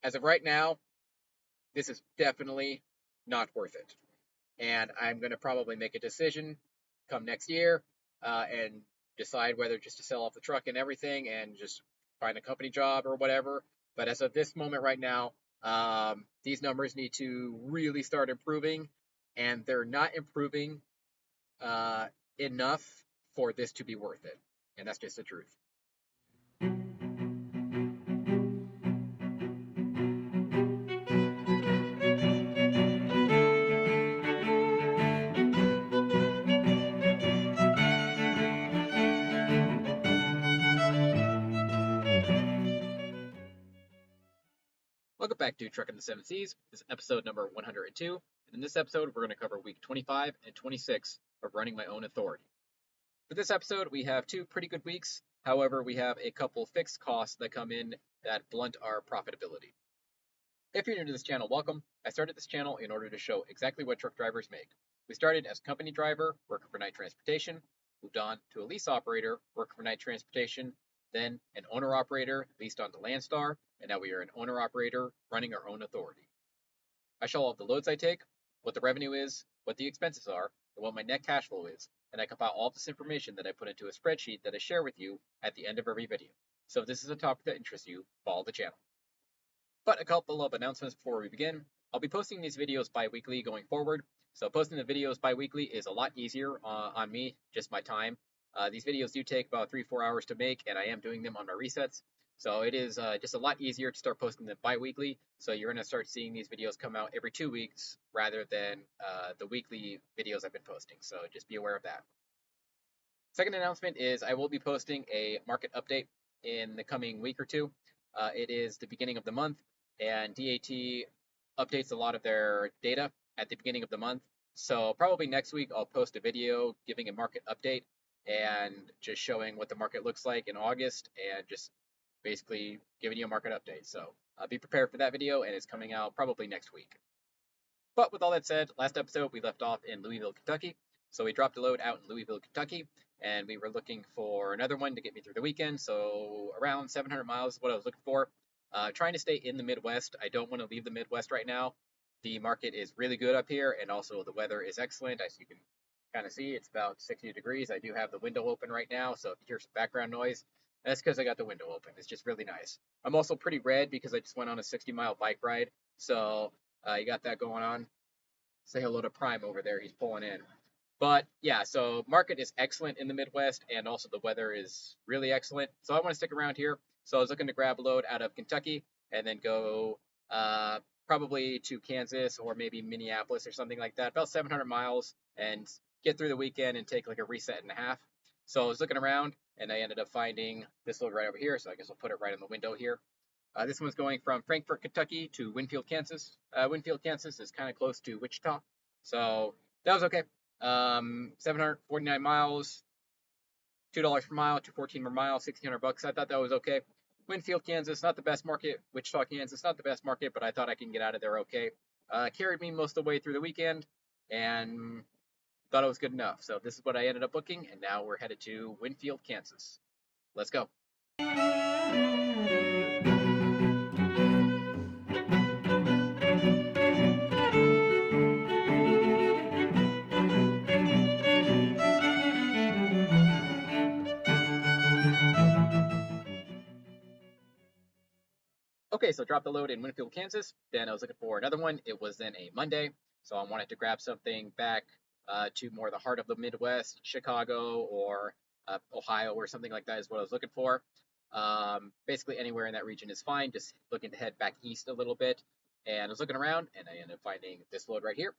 As of right now, this is definitely not worth it. And I'm going to probably make a decision come next year and decide whether just to sell off the truck and everything and just find a company job or whatever. But as of this moment right now, these numbers need to really start improving, and they're not improving uh, enough for this to be worth it. And that's just the truth. Welcome back to Trucking the Seven Seas. This is episode number 102. And in this episode, we're going to cover week 25 and 26 of running my own authority. For this episode, we have two pretty good weeks. However, we have a couple fixed costs that come in that blunt our profitability. If you're new to this channel, welcome. I started this channel in order to show exactly what truck drivers make. We started as a company driver, working for night transportation, moved on to a lease operator, working for night transportation, then an owner operator, leased on to Landstar, and now we are an owner operator running our own authority. I show all of the loads I take, what the revenue is, what the expenses are, and what my net cash flow is, and I compile all this information that I put into a spreadsheet that I share with you at the end of every video. So if this is a topic that interests you, follow the channel. But a couple of announcements before we begin. I'll be posting these videos bi-weekly going forward. So posting the videos bi-weekly is a lot easier on me, just my time. These videos do take about 3-4 hours to make, and I am doing them on my resets. So it is just a lot easier to start posting them bi-weekly. So you're going to start seeing these videos come out every 2 weeks rather than the weekly videos I've been posting. So just be aware of that. Second announcement is I will be posting a market update in the coming week or two. It is the beginning of the month, and DAT updates a lot of their data at the beginning of the month. So probably next week I'll post a video giving a market update and just showing what the market looks like in August and just basically giving you a market update. So be prepared for that video, and it's coming out probably next week. But with all that said, last episode we left off in Louisville, Kentucky. So we dropped a load out in Louisville, Kentucky, and we were looking for another one to get me through the weekend. So around 700 miles is what I was looking for. Trying to stay in the Midwest. I don't want to leave the Midwest right now. The market is really good up here, and also the weather is excellent. As you can kind of see, it's about 60 degrees. I do have the window open right now, so if you hear some background noise, that's because I got the window open. It's just really nice. I'm also pretty red because I just went on a 60-mile bike ride, so you got that going on. Say hello to Prime over there. He's pulling in. But yeah, so market is excellent in the Midwest, and also the weather is really excellent. So I want to stick around here. So I was looking to grab a load out of Kentucky and then go probably to Kansas or maybe Minneapolis or something like that, about 700 miles, and get through the weekend and take like a reset and a half. So I was looking around, and I ended up finding this load right over here. So I guess I'll put it right in the window here. This one's going from Frankfort, Kentucky to Winfield, Kansas. Winfield, Kansas is kind of close to Wichita. So that was okay. 749 miles, $2 per mile, $214 per mile, $1,600. I thought that was okay. Winfield, Kansas, not the best market. Wichita, Kansas, not the best market, but I thought I can get out of there okay. Carried me most of the way through the weekend, and thought it was good enough. So this is what I ended up booking, and now we're headed to Winfield, Kansas. Let's go. Okay, so dropped the load in Winfield, Kansas. Then I was looking for another one. It was then a Monday, so I wanted to grab something back to more the heart of the Midwest, Chicago or Ohio or something like that is what I was looking for. Basically anywhere in that region is fine. Just looking to head back east a little bit. And I was looking around, and I ended up finding this load right here.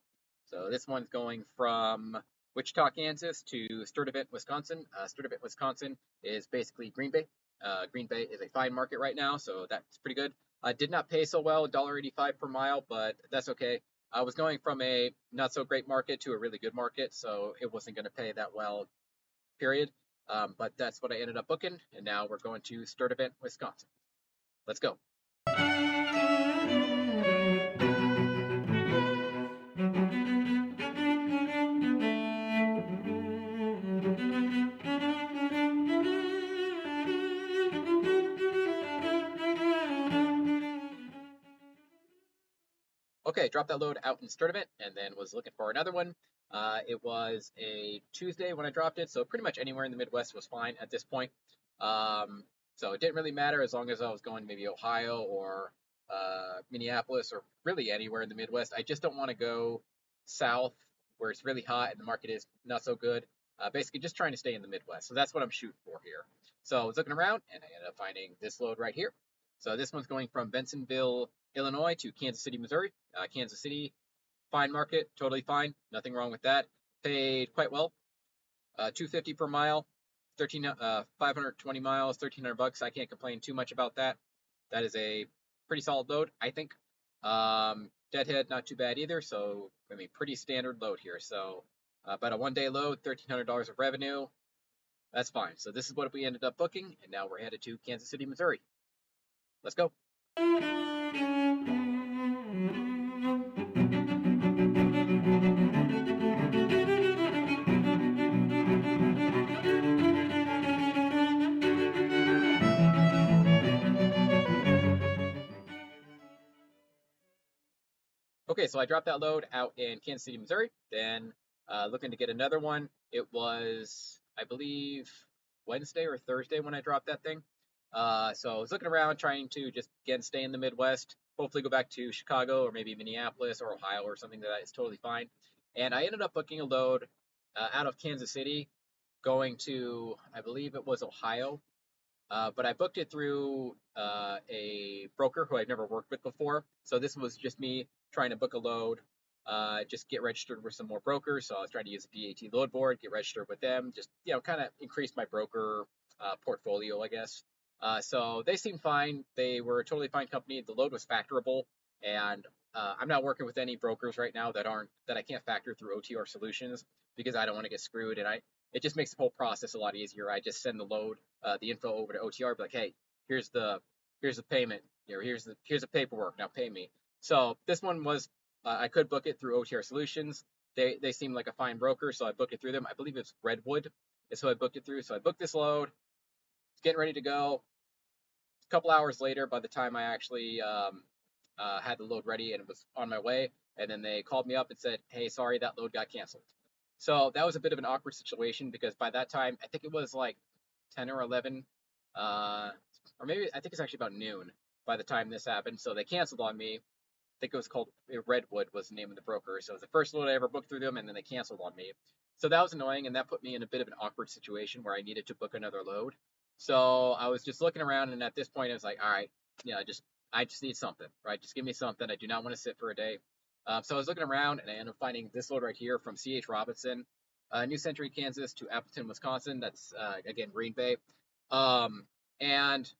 So this one's going from Wichita, Kansas to Struthers, Wisconsin. Struthers, Wisconsin is basically Green Bay. Green Bay is a fine market right now, so that's pretty good. Did not pay so well, $1.85 per mile, but that's okay. I was going from a not so great market to a really good market, so it wasn't going to pay that well, period. But that's what I ended up booking, and now we're going to Struthers, Wisconsin. Let's go. Okay, dropped that load out in Sturdivant and then was looking for another one. It was a Tuesday when I dropped it, so pretty much anywhere in the Midwest was fine at this point. So it didn't really matter as long as I was going maybe Ohio or Minneapolis or really anywhere in the Midwest. I just don't want to go south where it's really hot and the market is not so good. Basically, just trying to stay in the Midwest. So that's what I'm shooting for here. So I was looking around and I ended up finding this load right here. So this one's going from Bensenville, Illinois to Kansas City, Missouri. Kansas City, fine market, totally fine, nothing wrong with that. Paid quite well, $250 per mile, 520 miles, $1,300. I can't complain too much about that. That is a pretty solid load, I think. Deadhead, not too bad either. So I mean, pretty standard load here. So about a 1-day load, $1,300 of revenue. That's fine. So this is what we ended up booking, and now we're headed to Kansas City, Missouri. Let's go. Okay, so I dropped that load out in Kansas City, Missouri. Then looking to get another one. It was, I believe, Wednesday or Thursday when I dropped that thing. So I was looking around, trying to just again stay in the Midwest. Hopefully, go back to Chicago or maybe Minneapolis or Ohio or something that is totally fine. And I ended up booking a load out of Kansas City, going to, I believe it was Ohio. But I booked it through a broker who I'd never worked with before. So this was just me trying to book a load, just get registered with some more brokers. So I was trying to use a DAT load board, get registered with them, just kind of increase my broker portfolio, I guess. So they seemed fine. They were a totally fine company. The load was factorable, and I'm not working with any brokers right now that I can't factor through OTR Solutions because I don't want to get screwed, and it just makes the whole process a lot easier. I just send the load, the info over to OTR, be like, hey, here's the payment, here's the paperwork. Now pay me. So this one was I could book it through OTR Solutions. They seem like a fine broker, so I booked it through them. I believe it's Redwood, is who I booked it through. So I booked this load, getting ready to go. A couple hours later, by the time I actually had the load ready and it was on my way, and then they called me up and said, hey, sorry, that load got canceled. So that was a bit of an awkward situation because by that time, I think it was like 10 or 11, or maybe I think it's actually about noon by the time this happened. So they canceled on me. I think it was called Redwood was the name of the broker. So it was the first load I ever booked through them, and then they canceled on me. So that was annoying, and that put me in a bit of an awkward situation where I needed to book another load. So I was just looking around, and at this point, I was like, all right, I just need something, right? Just give me something. I do not want to sit for a day. So I was looking around, and I ended up finding this load right here from C.H. Robinson, New Century, Kansas to Appleton, Wisconsin. That's again Green Bay, and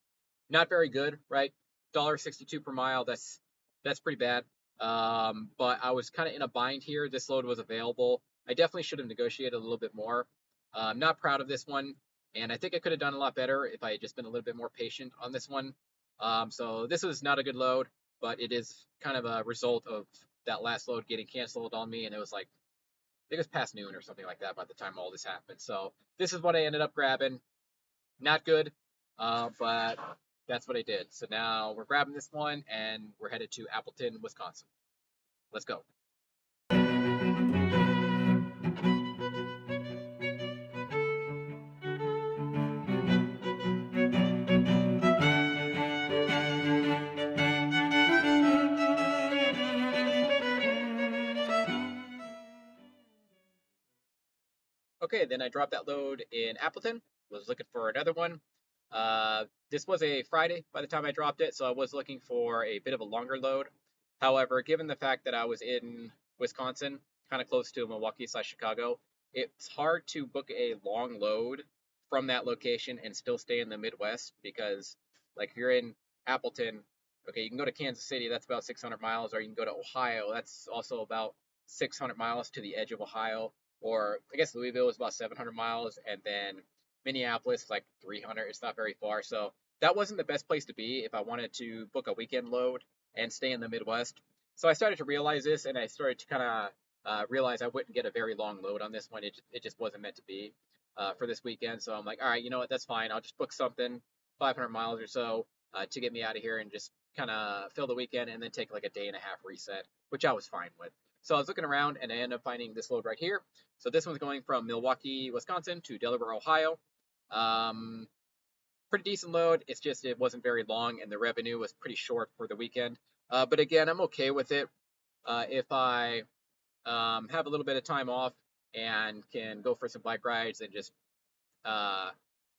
not very good, right? $1.62 per mile. That's pretty bad. But I was kind of in a bind here. This load was available. I definitely should have negotiated a little bit more. I'm not proud of this one, and I think I could have done a lot better if I had just been a little bit more patient on this one. So this was not a good load, but it is kind of a result of that last load getting canceled on me, and it was like, I think it was past noon or something like that by the time all this happened. So this is what I ended up grabbing. Not good, but that's what I did. So now we're grabbing this one, and we're headed to Appleton, Wisconsin. Let's go. Okay, then I dropped that load in Appleton. Was looking for another one. This was a Friday by the time I dropped it, so I was looking for a bit of a longer load. However, given the fact that I was in Wisconsin, kind of close to Milwaukee/Chicago, it's hard to book a long load from that location and still stay in the Midwest because, like, if you're in Appleton, okay, you can go to Kansas City, that's about 600 miles, or you can go to Ohio, that's also about 600 miles to the edge of Ohio, or I guess Louisville is about 700 miles, and then Minneapolis like 300. It's not very far, so that wasn't the best place to be if I wanted to book a weekend load and stay in the Midwest. So I started to realize this, and I started to kind of realize I wouldn't get a very long load on this one. It just wasn't meant to be for this weekend. So I'm like, all right, you know what? That's fine. I'll just book something 500 miles or so to get me out of here and just kind of fill the weekend and then take like a day and a half reset, which I was fine with. So I was looking around and I ended up finding this load right here. So this one's going from Milwaukee, Wisconsin to Delaware, Ohio. Pretty decent load. It's just it wasn't very long and the revenue was pretty short for the weekend. But again, I'm okay with it. If I have a little bit of time off and can go for some bike rides and just uh,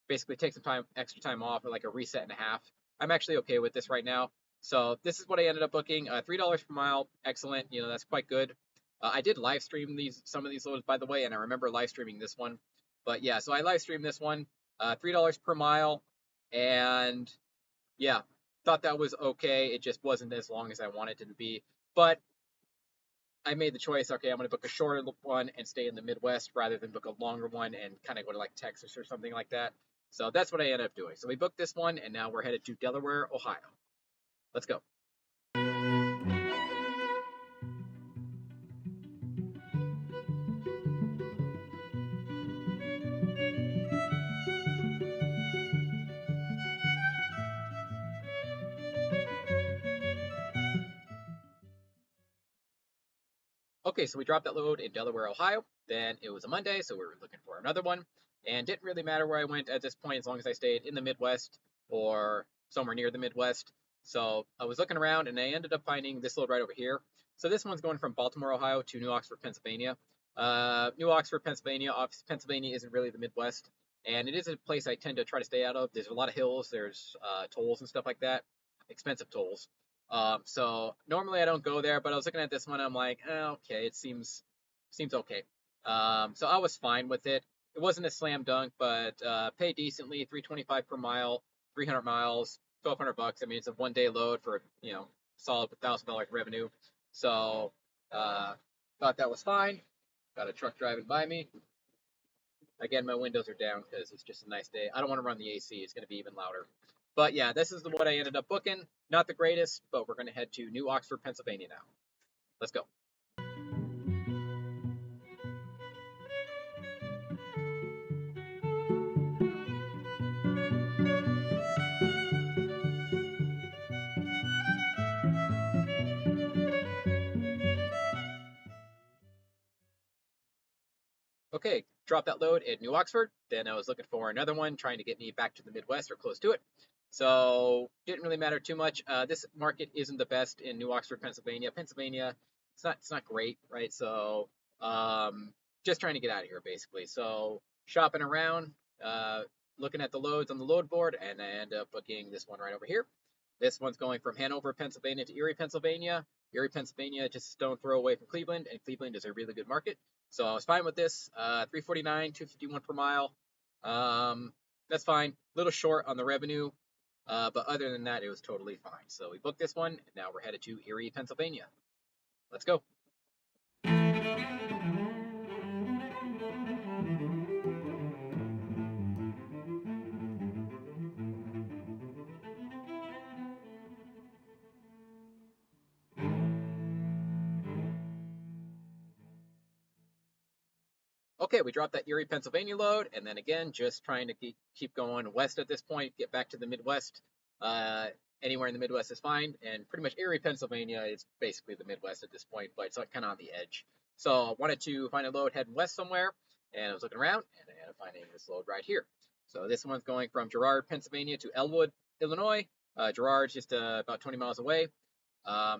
basically take some extra time off, or like a reset and a half. I'm actually okay with this right now. So this is what I ended up booking. $3 per mile, excellent. That's quite good. I did live stream some of these loads, by the way, and I remember live streaming this one. But yeah, so I live streamed this one, $3 per mile, and yeah, thought that was okay. It just wasn't as long as I wanted it to be. But I made the choice, okay, I'm going to book a shorter one and stay in the Midwest rather than book a longer one and kind of go to like Texas or something like that. So that's what I ended up doing. So we booked this one and now we're headed to Delaware, Ohio. Let's go. Okay, so we dropped that load in Delaware, Ohio. Then it was a Monday, so we were looking for another one. And didn't really matter where I went at this point as long as I stayed in the Midwest or somewhere near the Midwest. So I was looking around and I ended up finding this load right over here. So this one's going from Baltimore, Ohio to New Oxford, Pennsylvania. New Oxford, Pennsylvania. Obviously, Pennsylvania isn't really the Midwest, and it is a place I tend to try to stay out of. There's a lot of hills, there's tolls and stuff like that, expensive tolls. So normally I don't go there, but I was looking at this one. I'm like, okay, it seems okay. So I was fine with it. It wasn't a slam dunk, but paid decently, 325 per mile, 300 miles, 1,200 bucks. I mean, it's a 1 day load for solid $1,000 revenue. So thought that was fine. Got a truck driving by me. Again, my windows are down because it's just a nice day. I don't want to run the AC. It's going to be even louder. But yeah, this is what I ended up booking. Not the greatest, but we're going to head to New Oxford, Pennsylvania now. Let's go. Okay, drop that load at New Oxford. Then I was looking for another one, trying to get me back to the Midwest or close to it. So didn't really matter too much. This market isn't the best in New Oxford, Pennsylvania. Pennsylvania, it's not great, right? So just trying to get out of here basically. So shopping around, looking at the loads on the load board, and I end up booking this one right over here. This one's going from Hanover, Pennsylvania to Erie, Pennsylvania. Erie, Pennsylvania, just a stone throw away from Cleveland, and Cleveland is a really good market. So I was fine with this. 349, 251 per mile. That's fine. A little short on the revenue, but other than that, it was totally fine. So we booked this one, and now we're headed to Erie, Pennsylvania. Let's go. Okay, we dropped that Erie, Pennsylvania load, and then again, just trying to keep going west at this point, get back to the Midwest. Uh, Anywhere in the Midwest is fine, and pretty much Erie, Pennsylvania is basically the Midwest at this point, but it's kind of on the edge. So I wanted to find a load heading west somewhere, and I was looking around, and I ended up finding this load right here. So this one's going from Girard, Pennsylvania to Elwood, Illinois. Girard's just about 20 miles away,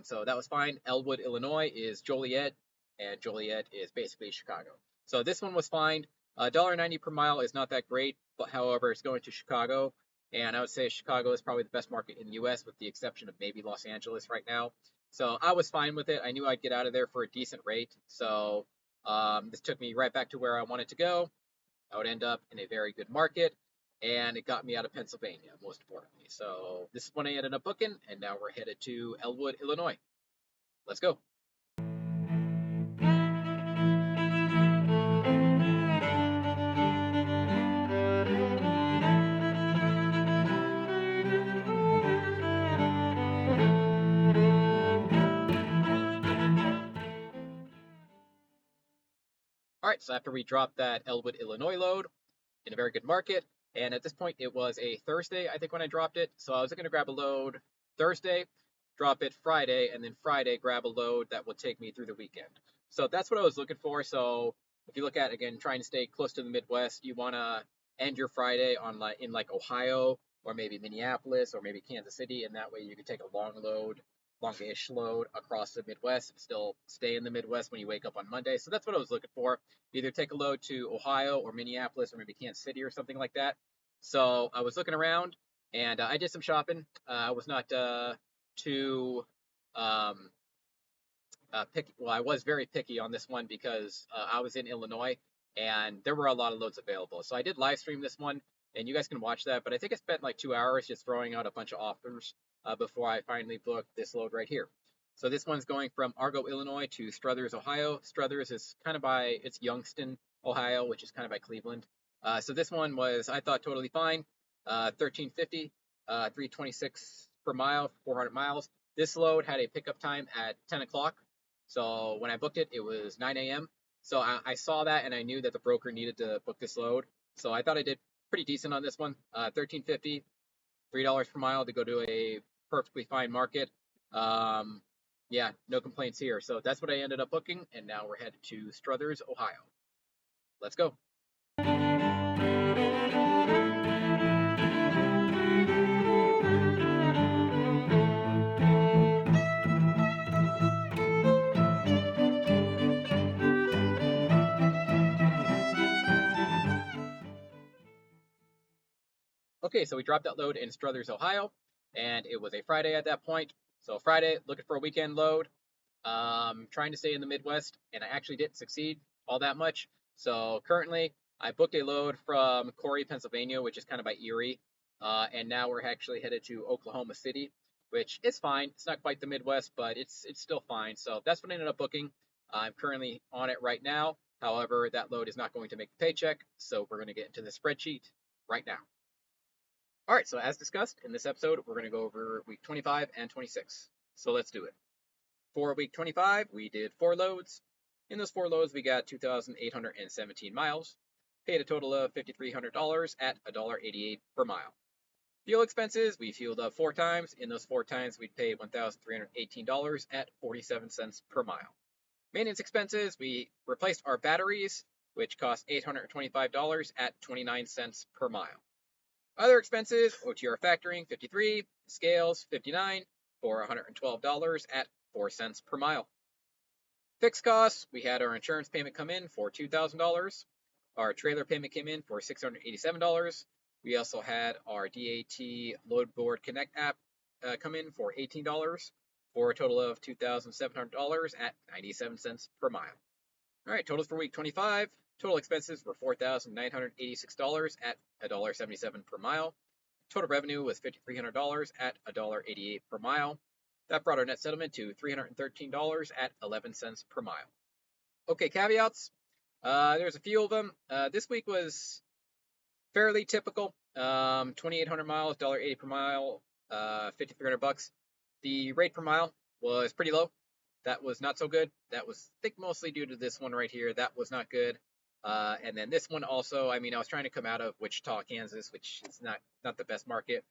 so that was fine. Elwood, Illinois is Joliet, and Joliet is basically Chicago. So this one was fine. $1.90 per mile is not that great, but however, it's going to Chicago, and I would say Chicago is probably the best market in the U.S. with the exception of maybe Los Angeles right now. So I was fine with it. I knew I'd get out of there for a decent rate. So this took me right back to where I wanted to go. I would end up in a very good market, and it got me out of Pennsylvania, most importantly. So this is when I ended up booking, and now we're headed to Elwood, Illinois. Let's go. All right, so after we dropped that Elwood, Illinois load in a very good market, and at this point it was a Thursday, I think, when I dropped it. So I was going to grab a load Thursday. drop it Friday, and then Friday grab a load that will take me through the weekend. So that's what I was looking for. So if you look at, again, trying to stay close to the Midwest, you want to end your Friday on in Ohio, or maybe Minneapolis, or maybe Kansas City, and that way you can take a longish load across the Midwest and still stay in the Midwest when you wake up on Monday. So that's what I was looking for. Either take a load to Ohio or Minneapolis or maybe Kansas City or something like that. So I was looking around, and I did some shopping. I was not too um, picky. Well, I was very picky on this one because I was in Illinois and there were a lot of loads available. So I did live stream this one, and you guys can watch that. But I think I spent like 2 hours just throwing out a bunch of offers before I finally booked this load right here. So this one's going from Argo, Illinois to Struthers, Ohio. Struthers is kind of it's Youngstown, Ohio, which is kind of by Cleveland. So this one was, I thought, totally fine. 1350, 326 per mile, 400 miles. This load had a pickup time at 10 o'clock. So when I booked it, it was 9 a.m. So I saw that and I knew that the broker needed to book this load. So I thought I did pretty decent on this one. $13.50, $3 per mile to go to a perfectly fine market. Yeah, no complaints here. So that's what I ended up booking, and now we're headed to Struthers, Ohio. Let's go. Okay, so we dropped that load in Struthers, Ohio, and it was a Friday at that point. So Friday, looking for a weekend load, trying to stay in the Midwest, and I actually didn't succeed all that much. So currently, I booked a load from Corey, Pennsylvania, which is kind of by Erie, and now we're actually headed to Oklahoma City, which is fine. It's not quite the Midwest, but it's still fine. So that's what I ended up booking. I'm currently on it right now. However, that load is not going to make the paycheck, so we're going to get into the spreadsheet right now. All right, so as discussed in this episode, we're going to go over week 25 and 26. So let's do it. For week 25, we did 4 loads. In those 4 loads, we got 2,817 miles, paid a total of $5,300 at $1.88 per mile. Fuel expenses, we fueled up 4 times. In those 4 times, we paid $1,318 at 47 cents per mile. Maintenance expenses, we replaced our batteries, which cost $825 at 29 cents per mile. Other expenses, OTR factoring, 53, scales, 59, for $112 at 4 cents per mile. Fixed costs, we had our insurance payment come in for $2,000. Our trailer payment came in for $687. We also had our DAT Load Board Connect app come in for $18, for a total of $2,700 at 97 cents per mile. All right, totals for week 25. Total expenses were $4,986 at $1.77 per mile. Total revenue was $5,300 at $1.88 per mile. That brought our net settlement to $313 at 11 cents per mile. Okay, caveats. There's a few of them. This week was fairly typical. 2,800 miles, $1.80 per mile, $5,300. The rate per mile was pretty low. That was not so good. That was, I think, mostly due to this one right here. That was not good. And then this one also, I mean, I was trying to come out of Wichita, Kansas, which is not the best market.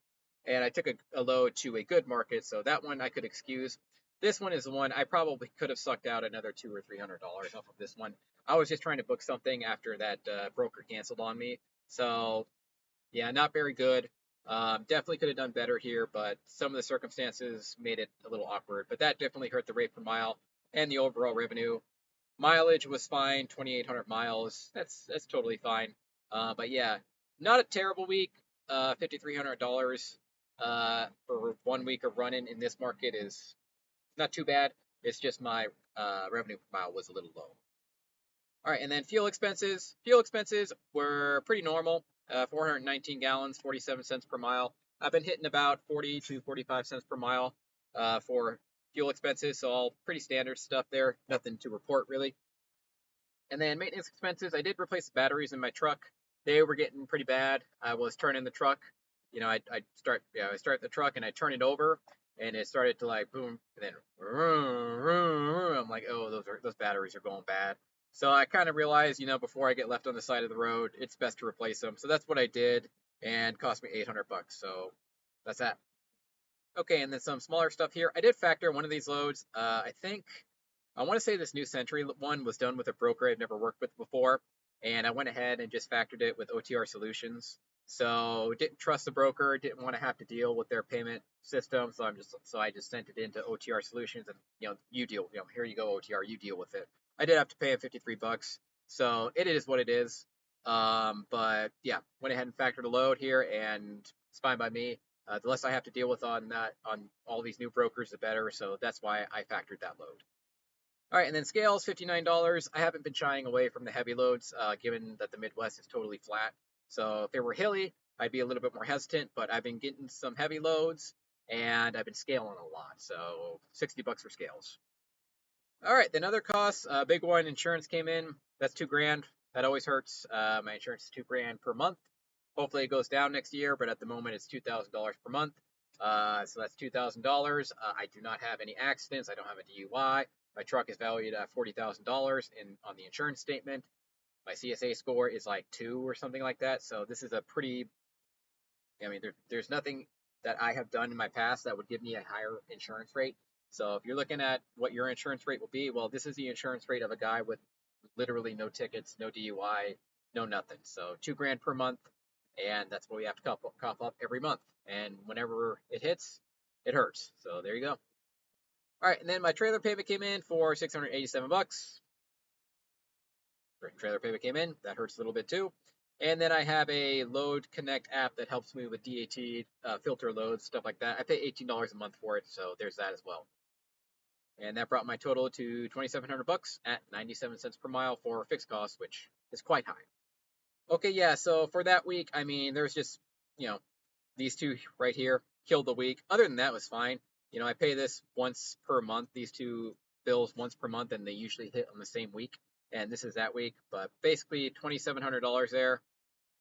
And I took a load to a good market, so that one I could excuse. This one is the one I probably could have sucked out another $200 or $300 off of this one. I was just trying to book something after that broker canceled on me. So, yeah, not very good. Definitely could have done better here, but some of the circumstances made it a little awkward. But that definitely hurt the rate per mile and the overall revenue. Mileage was fine, 2,800 miles. That's totally fine. But yeah, not a terrible week. $5,300 for 1 week of running in this market is not too bad. It's just my revenue per mile was a little low. All right, and then fuel expenses. Fuel expenses were pretty normal. 419 gallons, 47 cents per mile. I've been hitting about 40 to 45 cents per mile for fuel expenses, so all pretty standard stuff there. Nothing to report really. And then maintenance expenses. I did replace the batteries in my truck. They were getting pretty bad. I was turning the truck. You know, I start the truck and I turn it over, and it started to like boom, and then I'm like, oh, those batteries are going bad. So I kind of realized, you know, before I get left on the side of the road, it's best to replace them. So that's what I did, and cost me $800. So that's that. Okay, and then some smaller stuff here. I did factor one of these loads. I want to say this New Century one was done with a broker I've never worked with before, and I went ahead and just factored it with OTR Solutions. So didn't trust the broker, didn't want to have to deal with their payment system, so I just sent it into OTR Solutions, and you deal, here you go OTR, you deal with it. I did have to pay him $53, so it is what it is. But yeah, went ahead and factored a load here, and it's fine by me. The less I have to deal with on all these new brokers, the better. So that's why I factored that load. All right, and then scales, $59. I haven't been shying away from the heavy loads, given that the Midwest is totally flat. So if it were hilly, I'd be a little bit more hesitant, but I've been getting some heavy loads, and I've been scaling a lot. So $60 for scales. All right, then other costs, big one, insurance came in. That's $2,000. That always hurts. My insurance is $2,000 per month. Hopefully it goes down next year, but at the moment it's $2,000 per month. So that's $2,000. I do not have any accidents. I don't have a DUI. My truck is valued at $40,000 on the insurance statement. My CSA score is like 2 or something like that. So this is a pretty, there's nothing that I have done in my past that would give me a higher insurance rate. So if you're looking at what your insurance rate will be, well, this is the insurance rate of a guy with literally no tickets, no DUI, no nothing. So $2,000 per month, and that's what we have to cough up every month. And whenever it hits, it hurts. So there you go. All right, and then my trailer payment came in for $687. Trailer payment came in. That hurts a little bit too. And then I have a Load Connect app that helps me with DAT, filter loads, stuff like that. I pay $18 a month for it, so there's that as well. And that brought my total to $2,700 at 97 cents per mile for fixed costs, which is quite high. Okay, yeah, so for that week, there's just, these two right here killed the week. Other than that, it was fine. I pay this once per month, these two bills once per month, and they usually hit on the same week. And this is that week, but basically $2,700 there.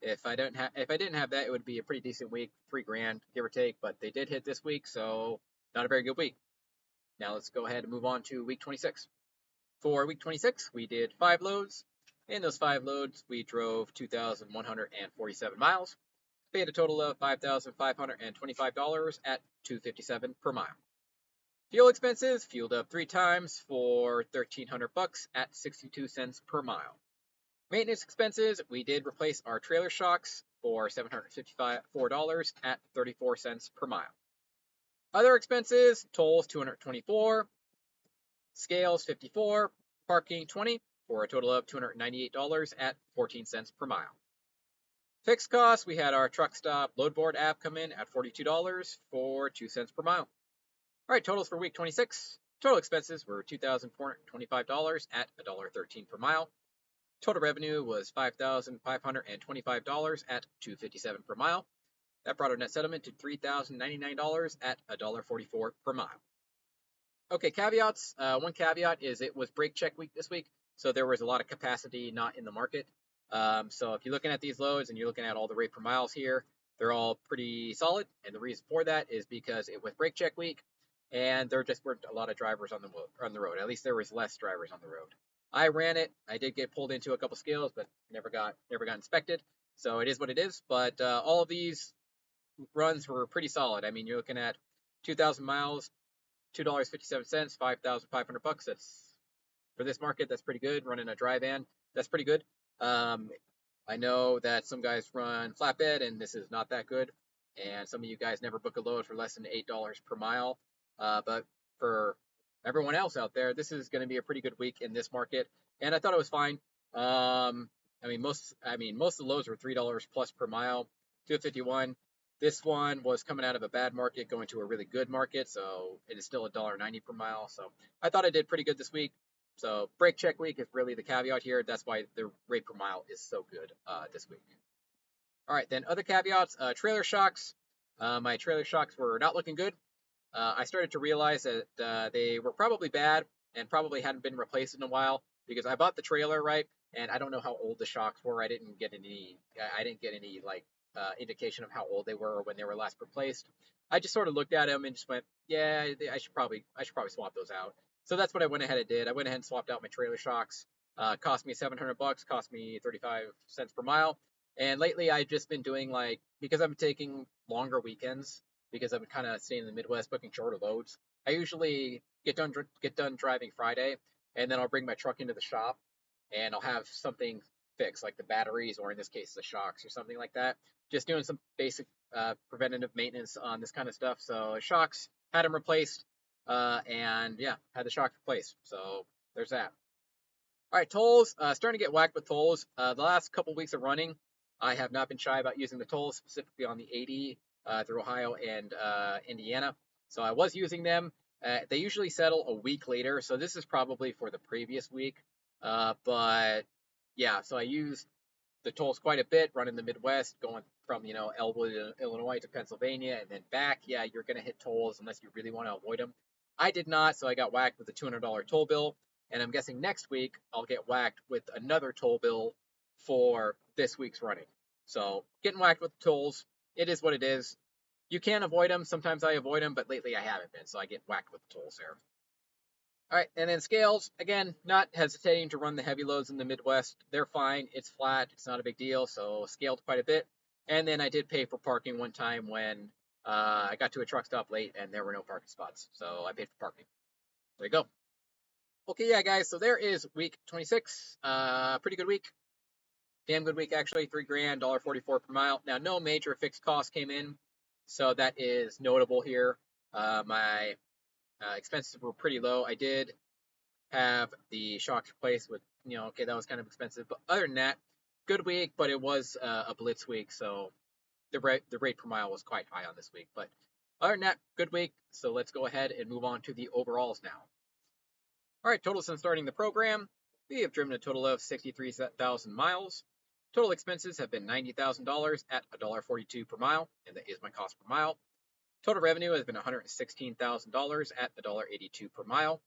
If I didn't have that, it would be a pretty decent week, $3,000 give or take. But they did hit this week, so not a very good week. Now let's go ahead and move on to week 26. For week 26, we did 5 loads. In those 5 loads, we drove 2,147 miles. Paid a total of $5,525 at $2.57 per mile. Fuel expenses fueled up 3 times for $1,300 at 62 cents per mile. Maintenance expenses, we did replace our trailer shocks for $754 at 34 cents per mile. Other expenses, tolls $224, scales $54, parking $20 for a total of $298 at 14 cents per mile. Fixed costs, we had our truck stop load board app come in at $42 for 2 cents per mile. All right, totals for week 26. Total expenses were $2,425 at $1.13 per mile. Total revenue was $5,525 at $2.57 per mile. That brought our net settlement to $3,099 at $1.44 per mile. Okay, caveats. One caveat is it was brake check week this week, so there was a lot of capacity not in the market. So if you're looking at these loads and you're looking at all the rate per miles here, they're all pretty solid. And the reason for that is because it was brake check week, and there just weren't a lot of drivers on the road. At least there was less drivers on the road. I ran it. I did get pulled into a couple scales, but never got inspected. So it is what it is. But all of these runs were pretty solid. You're looking at 2,000 miles, $2.57, $5,500. That's for this market. That's pretty good. Running a dry van, that's pretty good. I know that some guys run flatbed, and this is not that good. And some of you guys never book a load for less than $8 per mile. But for everyone else out there, this is going to be a pretty good week in this market, and I thought it was fine. Most of the loads were $3 plus per mile, 251. This one was coming out of a bad market, going to a really good market, so it is still $1.90 per mile. So I thought I did pretty good this week. So brake check week is really the caveat here. That's why the rate per mile is so good this week. All right, then other caveats, trailer shocks. My trailer shocks were not looking good. I started to realize that they were probably bad and probably hadn't been replaced in a while, because I bought the trailer, right, and I don't know how old the shocks were. I didn't get any indication of how old they were or when they were last replaced. I just sort of looked at them and just went, yeah, I should probably swap those out. So that's what I went ahead and did. I went ahead and swapped out my trailer shocks. Cost me $700, cost me 35 cents per mile. And lately I've just been doing, because I'm taking longer weekends, because I've been kind of staying in the Midwest booking shorter loads. I usually get done driving Friday, and then I'll bring my truck into the shop, and I'll have something fixed, like the batteries, or in this case, the shocks, or something like that. Just doing some basic preventative maintenance on this kind of stuff. So shocks, had them replaced, and yeah, had the shock replaced. So there's that. All right, tolls. Starting to get whacked with tolls. The last couple weeks of running, I have not been shy about using the tolls, specifically on the 80 through Ohio and Indiana. So I was using them. They usually settle a week later, so this is probably for the previous week. But yeah, so I used the tolls quite a bit, running the Midwest, going from Elwood, Illinois to Pennsylvania, and then back. Yeah, you're gonna hit tolls unless you really want to avoid them. I did not, so I got whacked with a $200 toll bill, and I'm guessing next week I'll get whacked with another toll bill for this week's running. So getting whacked with tolls, it is what it is. You can avoid them. Sometimes I avoid them, but lately I haven't been, so I get whacked with the tolls there. All right, and then scales, again, not hesitating to run the heavy loads in the Midwest. They're fine. It's flat. It's not a big deal, so scaled quite a bit. And then I did pay for parking one time when I got to a truck stop late and there were no parking spots, so I paid for parking. There you go. Okay, yeah, guys, so there is week 26. Pretty good week. Damn good week, actually. $3,000, $1.44 per mile. Now, no major fixed costs came in, so that is notable here. My expenses were pretty low. I did have the shocks replaced with, okay, that was kind of expensive. But other than that, good week, but it was a blitz week, so the rate per mile was quite high on this week. But other than that, good week. So let's go ahead and move on to the overalls now. All right, total since starting the program, we have driven a total of 63,000 miles. Total expenses have been $90,000 at $1.42 per mile, and that is my cost per mile. Total revenue has been $116,000 at $1.82 per mile.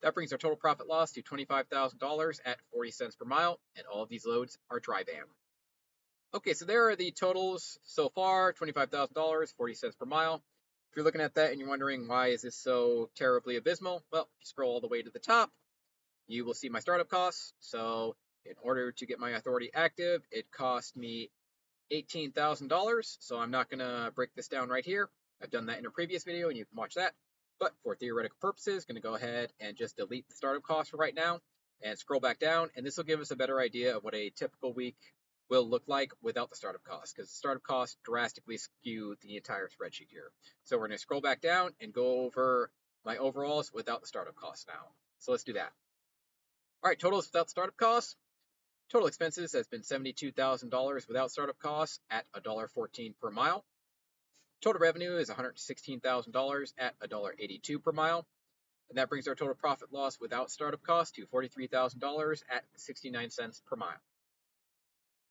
That brings our total profit loss to $25,000 at 40 cents per mile, and all of these loads are dry van. Okay, so there are the totals so far, $25,000, 40 cents per mile. If you're looking at that and you're wondering why is this so terribly abysmal, well, if you scroll all the way to the top, you will see my startup costs. So in order to get my authority active, it cost me $18,000. So I'm not going to break this down right here. I've done that in a previous video and you can watch that. But for theoretical purposes, going to go ahead and just delete the startup cost for right now and scroll back down. And this will give us a better idea of what a typical week will look like without the startup cost, because the startup costs drastically skew the entire spreadsheet here. So we're going to scroll back down and go over my overalls without the startup cost now. So let's do that. All right, totals without startup costs. Total expenses has been $72,000 without startup costs at $1.14 per mile. Total revenue is $116,000 at $1.82 per mile. And that brings our total profit loss without startup costs to $43,000 at 69 cents per mile.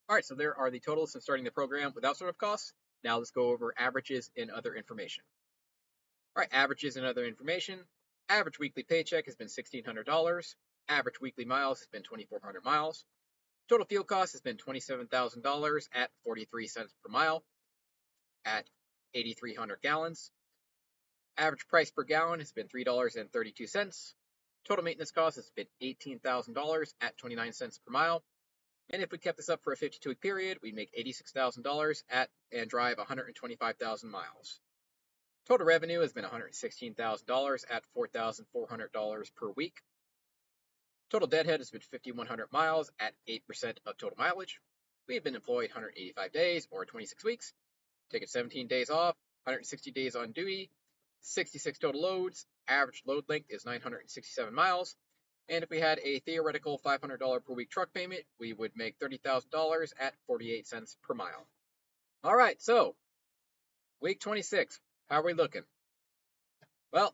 All right, so there are the totals since starting the program without startup costs. Now let's go over averages and other information. All right, averages and other information. Average weekly paycheck has been $1,600. Average weekly miles has been 2,400 miles. Total fuel cost has been $27,000 at 43 cents per mile at 8,300 gallons. Average price per gallon has been $3.32. Total maintenance cost has been $18,000 at 29 cents per mile. And if we kept this up for a 52-week period, we'd make $86,000 and drive 125,000 miles. Total revenue has been $116,000 at $4,400 per week. Total deadhead has been 5,100 miles at 8% of total mileage. We have been employed 185 days or 26 weeks, taken 17 days off, 160 days on duty, 66 total loads. Average load length is 967 miles. And if we had a theoretical $500 per week truck payment, we would make $30,000 at 48 cents per mile. All right, so week 26, how are we looking? Well,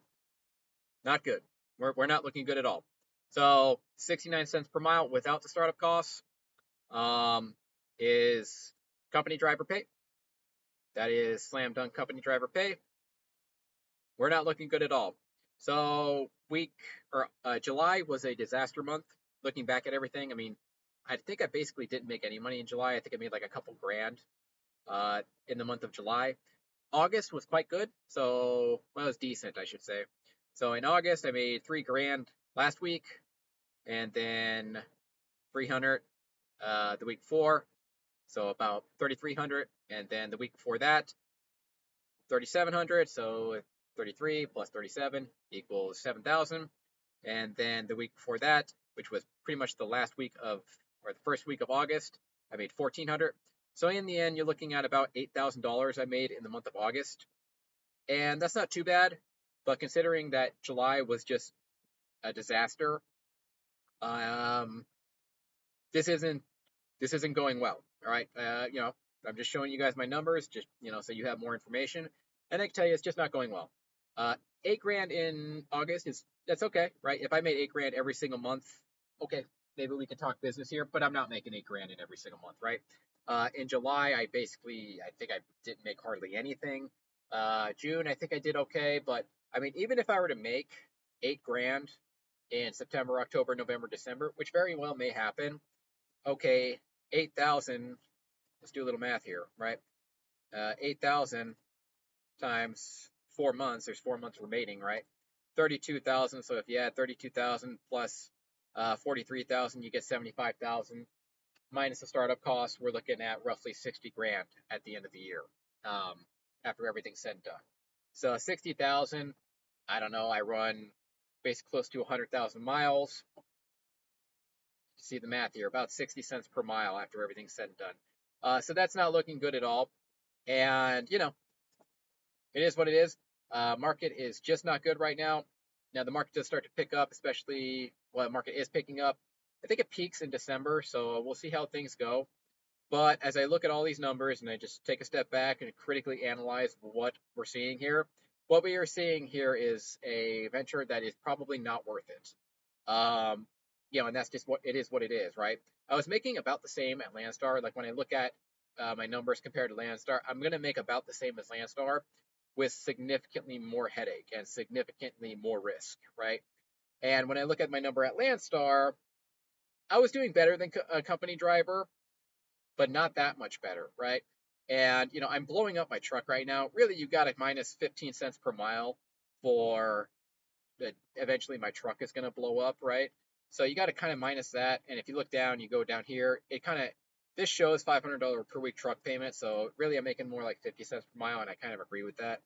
not good. We're not looking good at all. So 69 cents per mile without the startup costs is company driver pay. That is slam dunk company driver pay. We're not looking good at all. So July was a disaster month. Looking back at everything, I mean, I think I basically didn't make any money in July. I think I made like a couple grand in the month of July. August was quite good. So, well, it was decent, I should say. So in August, I made $3,000 last week, and then 300 the week before. So about 3,300, and then the week before that, 3,700. So 33 plus 37 equals 7,000. And then the week before that, which was pretty much the last week of, or the first week of August, I made 1,400. So in the end, you're looking at about $8,000 I made in the month of August. And that's not too bad, but considering that July was just a disaster, um, this isn't going well. All right, I'm just showing you guys my numbers, just so you have more information. And I can tell you, it's just not going well. 8 grand in August that's okay, right? If I made 8 grand every single month, okay, maybe we can talk business here. But I'm not making 8 grand in every single month, right? In July, I think I didn't make hardly anything. June, I think I did okay, but I mean, even if I were to make 8 grand in September, October, November, December, which very well may happen, okay, 8,000, let's do a little math here, right? 8,000 times 4 months, there's 4 months remaining, right? 32,000. So if you add 32,000 plus 43,000, you get 75,000 minus the startup costs. We're looking at roughly 60 grand at the end of the year, after everything's said and done. So 60,000, I don't know, I run basically close to 100,000 miles. See the math here, about 60 cents per mile after everything's said and done. So that's not looking good at all. And, it is what it is. Market is just not good right now. Now, the market does start to pick up, especially, well, the market is picking up. I think it peaks in December, so we'll see how things go. But as I look at all these numbers and I just take a step back and critically analyze what we're seeing here, what we are seeing here is a venture that is probably not worth it. And that's just what it is, right? I was making about the same at Landstar. Like when I look at my numbers compared to Landstar, I'm going to make about the same as Landstar with significantly more headache and significantly more risk, right? And when I look at my number at Landstar, I was doing better than a company driver, but not that much better, right? And, I'm blowing up my truck right now. Really, you got a minus 15 cents per mile for eventually my truck is going to blow up, right? So you got to kind of minus that. And if you look down, you go down here, this shows $500 per week truck payment. So really, I'm making more like 50 cents per mile, and I kind of agree with that.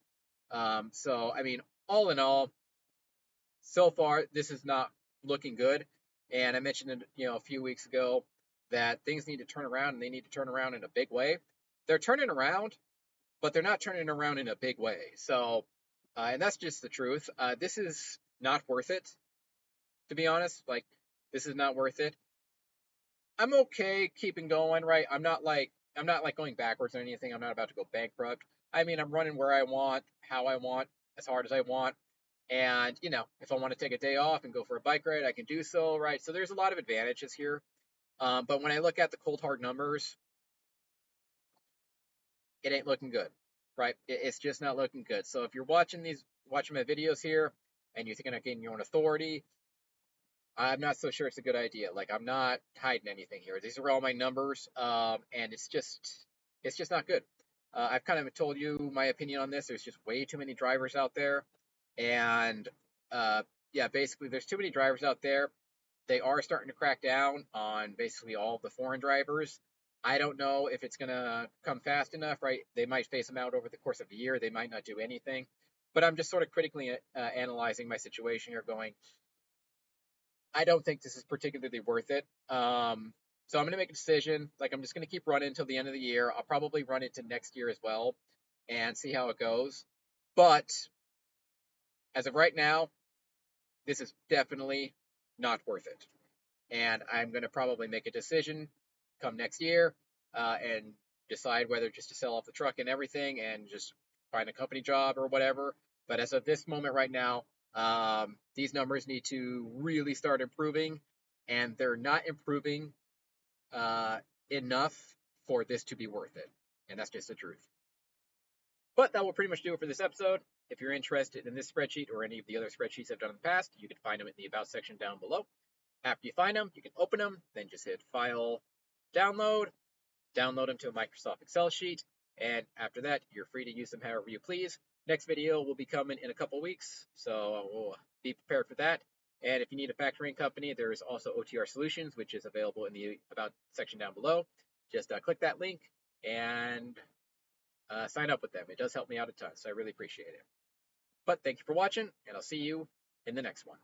So, I mean, all in all, so far, this is not looking good. And I mentioned, a few weeks ago that things need to turn around, and they need to turn around in a big way. They're turning around, but they're not turning around in a big way. So, and that's just the truth. This is not worth it, to be honest. Like, this is not worth it. I'm okay keeping going, right? I'm not like going backwards or anything. I'm not about to go bankrupt. I mean, I'm running where I want, how I want, as hard as I want. And, if I want to take a day off and go for a bike ride, I can do so, right? So there's a lot of advantages here. But when I look at the cold hard numbers, it ain't looking good, right? It's just not looking good. So if you're watching my videos here and you're thinking of getting your own authority, I'm not so sure it's a good idea. Like, I'm not hiding anything here. These are all my numbers, and it's just not good. I've kind of told you my opinion on this. There's just way too many drivers out there, and basically, there's too many drivers out there. They are starting to crack down on basically all of the foreign drivers. I don't know if it's going to come fast enough, right? They might phase them out over the course of a year. They might not do anything. But I'm just sort of critically analyzing my situation here, going, I don't think this is particularly worth it. So I'm going to make a decision. Like, I'm just going to keep running until the end of the year. I'll probably run into next year as well and see how it goes. But as of right now, this is definitely not worth it. And I'm going to probably make a decision come next year and decide whether just to sell off the truck and everything and just find a company job or whatever. But as of this moment right now, these numbers need to really start improving, and they're not improving enough for this to be worth it. And that's just the truth. But that will pretty much do it for this episode. If you're interested in this spreadsheet or any of the other spreadsheets I've done in the past, you can find them in the About section down below. After you find them, you can open them, then just hit File, Download them to a Microsoft Excel sheet, and after that, you're free to use them however you please. Next video will be coming in a couple weeks, so we'll be prepared for that. And if you need a factoring company, there is also OTR Solutions, which is available in the About section down below. Just click that link, and sign up with them. It does help me out a ton, so I really appreciate it. But thank you for watching, and I'll see you in the next one.